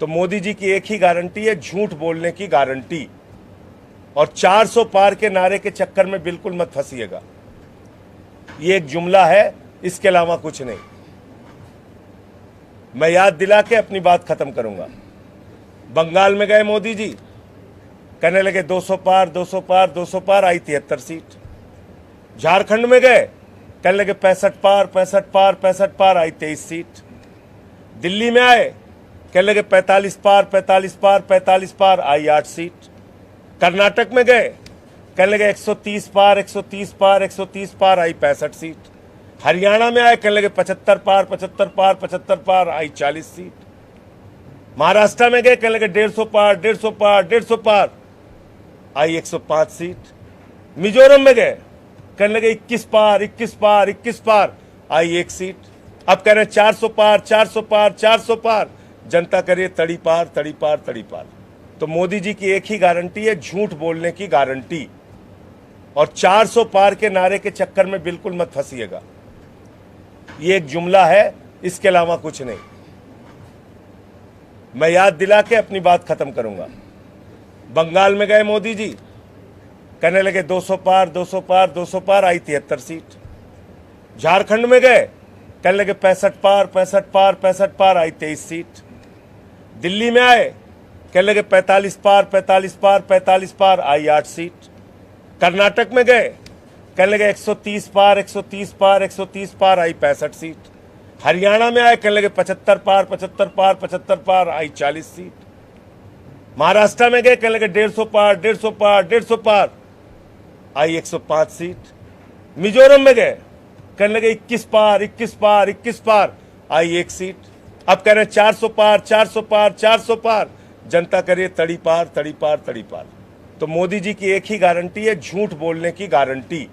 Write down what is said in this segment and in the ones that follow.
तो मोदी जी की एक ही गारंटी है, झूठ बोलने की गारंटी। और 400 पार के नारे के चक्कर में बिल्कुल मत फंसिएगा। ये एक जुमला है, इसके अलावा कुछ नहीं। मैं याद दिला के अपनी बात खत्म करूंगा। बंगाल में गए मोदी जी, कहने लगे 200 पार 200 पार 200 पार, आई 73 सीट। झारखंड में गए, कहने लगे 65 पार 65 पार 65 पार, आई 23 सीट। दिल्ली में आए, कहने लगे 45 पार 45 पार 45 पार, आई 8 सीट। कर्नाटक में गए, कहने लगे 130 पार 130 पार 130 पार, आई 65 सीट। हरियाणा में आए, कहने लगे 75 पार 75 पार 75 पार, आई 40 सीट। महाराष्ट्र में गए, कहने लगे 150 पार 150 पार 150 पार, आई 105 सीट। मिजोरम में गए, कहने लगे 21 पार 21 पार 21 पार, आई 1 सीट। अब कह रहे हैं 400 पार 400 पार 400 पार, जनता करिए तड़ी पार तड़ी पार तड़ी पार। तो मोदी जी की एक ही गारंटी है, झूठ बोलने की गारंटी। और 400 पार के नारे के चक्कर में बिल्कुल मत फंसिएगा। ये एक जुमला है, इसके अलावा कुछ नहीं। मैं याद दिला के अपनी बात खत्म करूंगा। बंगाल में गए मोदी जी, कहने लगे 200 पार 200 पार 200 पार, आई 73 सीट। झारखंड में गए, कहने लगे 65 पार 65 पार 65 पार, आई 23 सीट। दिल्ली में आए, कहने लगे 45 पार 45 पार 45 पार, आई 8 सीट। कर्नाटक में गए, कहने लगे 130 पार 130 पार 130 पार, आई 65 सीट। हरियाणा में आए, कहने लगे 75 पार 75 पार 75 पार, आई 40 सीट। महाराष्ट्र में गए, कहने लगे 150 पार 150 पार 150 पार, आई 105 सीट। मिजोरम में गए, कहने लगे 21 पार 21 पार 21 पार, आई 1 सीट। अब कह रहे हैं 400 पार 400 पार 400 पार, जनता करिए तड़ी पार तड़ी पार तड़ी पार। तो मोदी जी की एक ही गारंटी है, झूठ बोलने की गारंटी।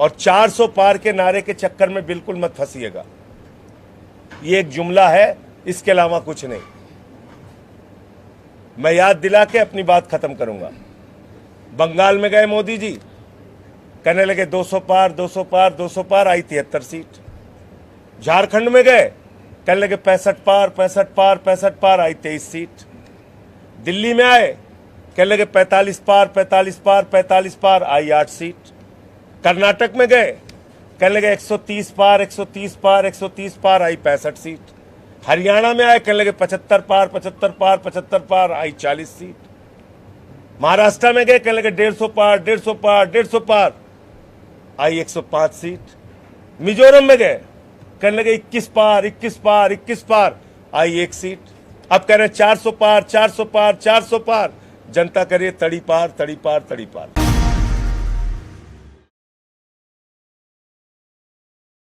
और 400 पार के नारे के चक्कर में बिल्कुल मत फंसिएगा। ये एक जुमला है, इसके अलावा कुछ नहीं। मैं याद दिला के अपनी बात खत्म करूंगा। बंगाल में गए मोदी जी, कहने लगे 200 पार 200 पार 200 पार, आई 73 सीट। झारखंड में गए, कहने लगे 65 पार 65 पार 65 पार, आई 23 सीट। दिल्ली में आए, कहने लगे 45 पार 45 पार 45 पार, आई 8 सीट। कर्नाटक में गए, कहने लगे 130 पार 130 पार 130 पार, आई 65 सीट। हरियाणा में आए, कहने लगे 75 पार 75 पार 75 पार, आई 40 सीट। महाराष्ट्र में गए, कहने लगे 150 पार 150 पार 150 पार, आई 105 सीट। मिजोरम में गए, कहने लगे 21 पार 21 पार 21 पार, आई 1 सीट। अब कह रहे हैं 400 पार 400 पार 400 पार, जनता करिए तड़ी पार तड़ी पार तड़ी पार।